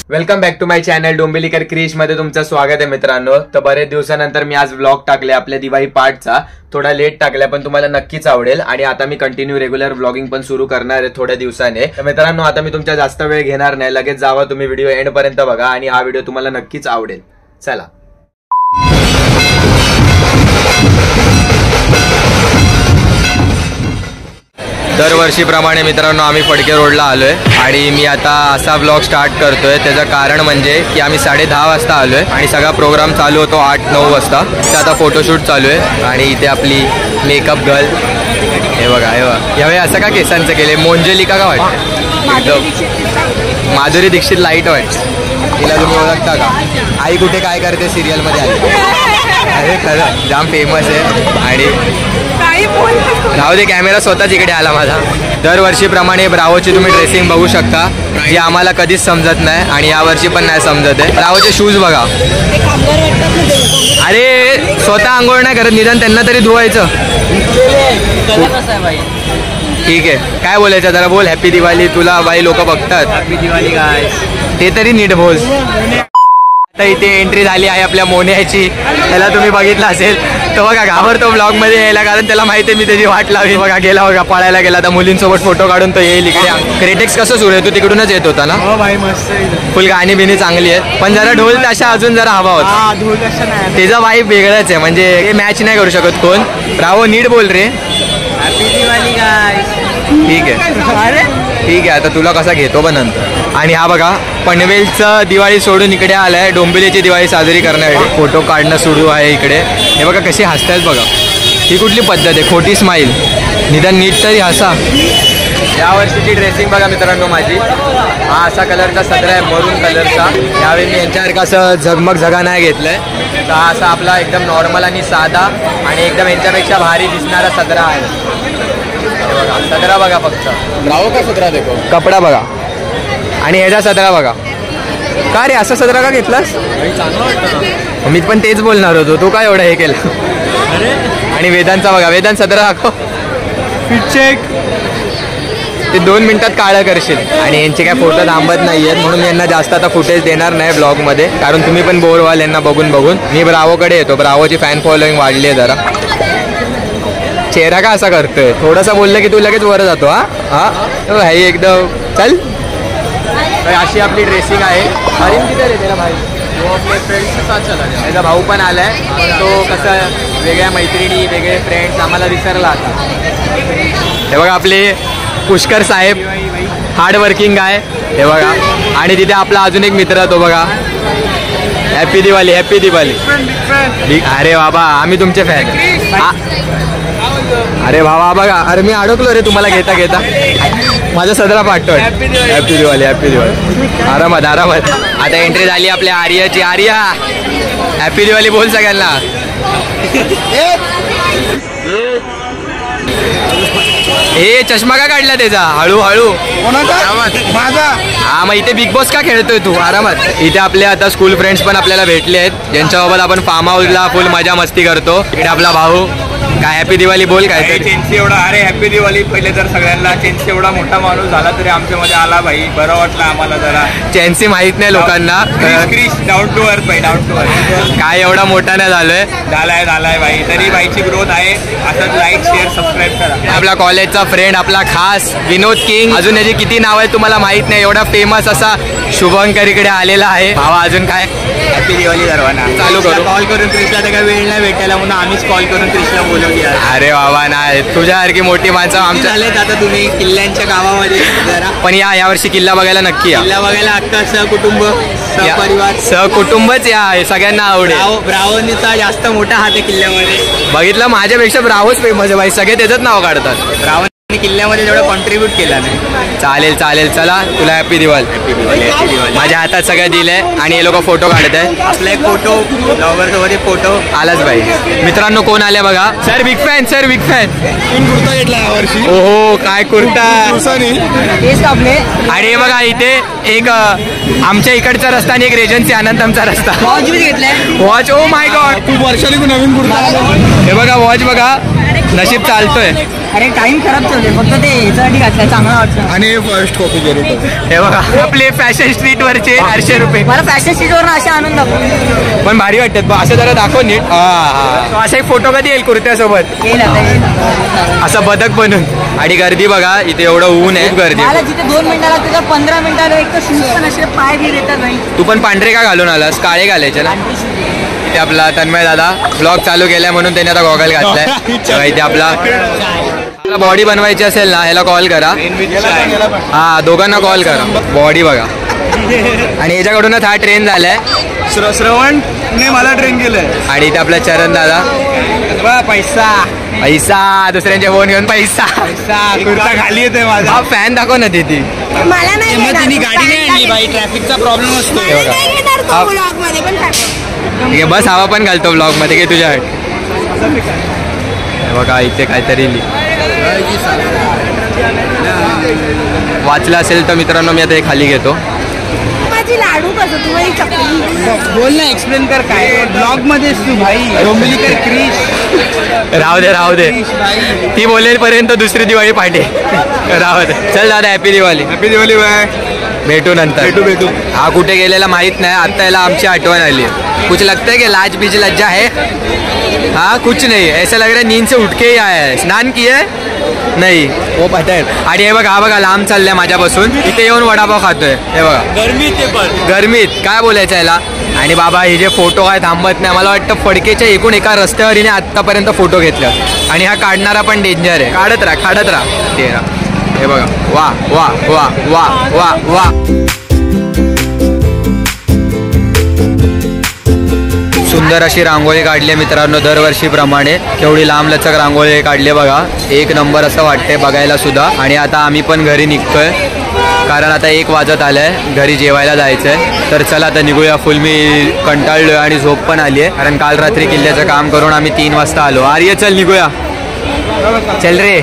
Welcome back to my channel Dombivlikar Krish मध्ये तुमचं स्वागत आहे मित्रांनो। तर बरेच दिवसानंतर मी आज व्लॉग टाकले आपल्या दिवाळी पार्टचा, थोडा लेट टाकला पण तुम्हाला नक्कीच आवडेल आणि आता मी कंटिन्यू रेग्युलर व्लॉगिंग पण सुरू करणार आहे थोड्या दिवसाने। तर मित्रांनो आता मी तुमच्या जास्त वेळ घेणार नाही, लगेच जावा तुम्ही व्हिडिओ एंड पर्यंत बघा आणि हा व्हिडिओ तुम्हाला नक्कीच आवडेल। चला दरवर्षीप्रमाणे मित्रांनो आम्ही फडके रोडला आलोय आणि मी आता असा व्लॉग स्टार्ट करतोय। त्याचं कारण म्हणजे की आम्ही 10:30 वाजता आलोय आणि सगळा प्रोग्राम चालू होतो 8-9 वाजता। तर आता फोटोशूट चालू आहे आणि इथे आपली मेकअप गर्ल हे बघा, हे बघा यावेळी असं का केसांचं केले, मोंजलिका का वाटतं, माधुरी दीक्षित लाईट वाटतं। तिला तुम्ही ओळखता का? आई कुठे काय करते सिरियल मध्ये आली, अरे खरं जाम फेमस आहे। आणि राहू दे, कॅमेरा स्वतःच इकडे आला माझा। दरवर्षीप्रमाणे ब्रावोची तुम्ही ड्रेसिंग बघू शकता, जी आम्हाला कधीच समजत नाही आणि यावर्षी पण नाही समजत आहे। ब्रावोचे शूज बघा, अरे स्वतः आंघोळ नाही करत, निदान त्यांना तरी धुवायचं। ठीक आहे, काय बोलायचं जरा बोल। हॅपी दिवाळी, तुला बाई लोक बघतात। हॅपी दिवाळी काय ते तरी नीट बोल। आता इथे एंट्री झाली आहे आपल्या मोन्याची, त्याला तुम्ही बघितलं असेल तो बघा घाबरतो ब्लॉग मध्ये यायला, कारण त्याला माहिती आहे मी त्याची वाट लावली। बघा गेला, बघा पळायला गेला, आता मुलींसोबत फोटो काढून तो येईल इकडे। क्रेटेक्स कसं सुरू आहे, तू तिकडूनच येत होता ना? हो भाई मस्त, फुल गाणी बिनी चांगली आहे, पण जरा ढोल ताशा अजून जरा हवा होता। त्याचा वाईब वेगळाच आहे, म्हणजे हे मॅच नाही करू शकत कोण। राहो नीट बोल रे। हॅपी दिवाळी गाय। ठीक आहे ठीक आहे, आता तुला कसा घेतो पण नंतर। आणि हा बघा पनवेलचं दिवाळी सोडून इकडे आलाय डोंबिवलीची दिवाळी साजरी करण्यासाठी। फोटो काढणं सुरू आहे इकडे, हे बघा कशी हसतायत बघा। ही कुठली पद्धत आहे, खोटी स्माईल, निदान नीट तरी हसा। या वर्षीची ड्रेसिंग बघा मित्रांनो माझी, हा असा कलरचा सदरा आहे मरून कलरचा। यावेळी मी यांच्यासारखं असं झगमग झगा नाही घेतलंय, तर हा असा आपला एकदम नॉर्मल आणि साधा आणि एकदम यांच्यापेक्षा भारी दिसणारा सदरा आहे। सदरा बघा फक्त, राहू का सदरा देखो, कपडा बघा आणि ह्याचा सदरा बघा। का रे असा सदरा का घेतलास? मी पण तेच बोलणार होतो, तू काय एवढं हे केलं? आणि वेदांचा बघा, वेदांत सदरा दाखव, चेक ते 2 मिनिटात काळं करशील। आणि यांचे काय फोटो थांबत नाही आहेत म्हणून यांना जास्त आता फुटेज देणार नाही ब्लॉगमध्ये, कारण तुम्ही पण बोर व्हाल यांना बघून बघून। मी ब्रावोकडे येतो, ब्रावोची फॅन फॉलोईंग वाढली आहे जरा। चेहरा का असा करतोय, थोडासा बोललं की तू लगेच वर जातो। हा हा भाई एकदम चल। अशी आपली ड्रेसिंग आहे। अरे किती रे भाई, वो आपले फ्रेंड्सच्या साथ चला गया। त्याचा भाऊ पण आलाय, तो कसं वेगळ्या मैत्रिणी वेगळे फ्रेंड्स आम्हाला विसरला आता। हे बघा आपले पुष्कर साहेब, हार्ड वर्किंग आहे हे बघा। आणि तिथे आपला अजून एक मित्र तो बघा, हॅपी दिवाळी हॅपी दिवाळी। अरे बाबा आम्ही तुमचे फॅन। अरे बाबा बघा, अरे मी अडकलो रे तुम्हाला घेता घेता, माझा सदरा पाठवय। हॅपी दिवाळी हॅपी दिवाळी, आरामात आरामात। आता एंट्री झाली आपल्या आर्याची। आर्या हॅपी दिवाळी बोल सगळ्यांना। हे चष्मा का काढला त्याचा, हळूहळू माझा। हा मग इथे बिग बॉस का खेळतोय तू, आरामात। इथे आपले आता स्कूल फ्रेंड्स पण आपल्याला भेटले आहेत, ज्यांच्यासोबत आपण फार्म हाऊसला फुल मजा मस्ती करतो। इकडे आपला भाऊ, काय हॅपी दिवाळी बोल काय। चेन्सी एवढा, अरे हॅपी दिवाळी पहिले तर सगळ्यांना। चेन्सी एवढा मोठा माणूस झाला तरी आमच्यामध्ये आला भाई, बरं वाटलं आम्हाला जरा। चेन्सी माहित नाही लोकांना, डाऊन टू अर्थ भाई, डाऊन टू अर्थ। काय एवढा मोठा नाही झालाय भाई, तरी बाईची ग्रोथ आहे। असंच लाईक शेअर सबस्क्राईब करा। आपला कॉलेजचा फ्रेंड आपला खास विनोद किंग, अजून याची किती नाव आहे तुम्हाला माहित नाही, एवढा फेमस असा शुभंकर इकडे आलेला आहे। भावा अजून काय, हॅपी दिवाळी सर्वांना। चालू करू, कॉल करून त्रिशला तर काय वेळ नाही भेटायला म्हणून आम्हीच कॉल करून त्रिशला बोलवली। अरे बाबा नाही, तुझ्यासारखी मोठी माणसं आमच्या झालेत आता तुम्ही किल्ल्यांच्या गावामध्ये जरा। पण यावर्षी किल्ला बघायला नक्की या, किल्ला बघायला अख्खा सहकुटुंब सहपरिवार सहकुटुंबच या, सगळ्यांना आवडेल। ब्रावोनीचा जास्त मोठा हात आहे किल्ल्यामध्ये। बघितलं माझ्यापेक्षा ब्रावोच फेमस आहे भाई, सगळे त्याचंच नाव काढतात। ब्रावो किल्ल्यामध्ये जेवढं कॉन्ट्रीब्यूट केला नाही। चालेल चालेल, चला तुला हॅपी दिवाळी। माझ्या हातात सगळं दिलंय आणि हे लोक फोटो काढत आहे। आपला एक फोटो ब्लॉगर सोबत एक फोटो आलाच भाई। मित्रांनो कोण आले बघा, sir big fan, sir big fan. Kurta घेतला यावर्षी, ओहो काय कुर्ता। आणि हे बघा इथे एक आमच्या इकडचा रस्ता आणि एक रेजन्सी आनंदमचा रस्ता। वॉच घेतलाय, वॉच, ओ माय गॉड, खूप वर्षांनी नवीन कुर्ता। हे बघा वॉच बघा, नशीब चालतोय. अरे टाइम खराब चालते फक्त ते याच्यासाठी घातलं चांगलं वाटतं. आणि फर्स्ट कॉपी गेली हे बघा आपले फॅशन स्ट्रीट वरचे 800 रुपये. मला फॅशन स्ट्रीटवर असे आणून दाखव. पण भारी वाटतात बघ, असं जरा दाखव नीट. हा असा एक फोटो कधी येईल कुर्त्यासोबत येईल आता येईल. असं बदक बनून. आणि गर्दी बघा इथे एवढं ऊन आहे, खूप गर्दी मला आहे. जिथे 2 मिनिटाला तुझा 15 मिनिटाला एक तर शूज पण असे पाय बी येतात नाही. तू पण पांढरे का घालून आलास, काळे घालायचे ना. इथे आपला तन्मय दादा ब्लॉग चालू केलाय म्हणून त्याने आता गॉगल घातलाय. तेव्हा इथे आपला बॉडी बनवायची असेल ना ह्याला कॉल करा. हा दोघांना कॉल करा. बॉडी बघा. आणि याच्याकडूनच हा ट्रेन झालाय. श्रवणने मला ट्रेन केलंय. आणि इथे आपला चरण दादा. पैसा पैसा दुसऱ्यांचे फोन घेऊन पैसा. कुर्ता खाली येते माझा. हा फॅन दाखव ना तिथे. मला नाही गाडी नाही आणली बाई, ट्रॅफिकचा प्रॉब्लेम असतो. हे बघा. ब्लॉगमध्ये पण ठीक आहे बस हवा पण घालतो ब्लॉग मध्ये घे तुझ्या. बघा इथे काहीतरी वाचलं असेल तर मित्रांनो मी आता हे खाली घेतो. माझी लाडू कसं तुम्हाला चकली बोल ना, एक्सप्लेन कर काय ब्लॉग मध्ये तू भाई डोंबिवलीकर क्रिश. राहू दे ती बोलेपर्यंत दुसरी दिवाळी पाठी. राहू दे. चल दादा happy Diwali. Happy Diwali bye. भेटू नंतर. भेटू. हा कुठे गेलेला माहित नाही. आता याला आमची आठवण आली. कुछ लगता है कि लाज बीच लज्जा है. हाँ कुछ नहीं, ऐसा लग रहा है नींद से उठ के ही आया है. स्नान किए नाही वो पता है. आणि हे बघा हा बघा लांब चाललाय माझ्यापासून. इथे येऊन वडापाव खातोय. हे बघा गरमीत काय बोलायचं याला. आणि बाबा हे जे फोटो आहे थांबत नाही. मला वाटतं फडकेच्या एकूण एका रस्त्यावर हिने आत्तापर्यंत फोटो घेतला. आणि हा काढणारा पण डेंजर आहे. काढत राहा ते राहा. हे बघा वा वा वा वा वा वा. सुंदर अशी रांगोळी काढली मित्रांनो दरवर्षीप्रमाणे. केवढी लांब लचक रांगोळी काढली बघा. एक नंबर असं वाटतंय बघायला सुद्धा. आणि आता आम्ही पण घरी निघतोय कारण आता 1 वाजत आलंय. घरी जेवायला जायचंय. तर चला आता निघूया. फुल मी कंटाळलोय आणि झोप पण आली आहे कारण काल रात्री किल्ल्याचं काम करून आम्ही 3 वाजता आलो. आर्य चल निघूया. चल रे.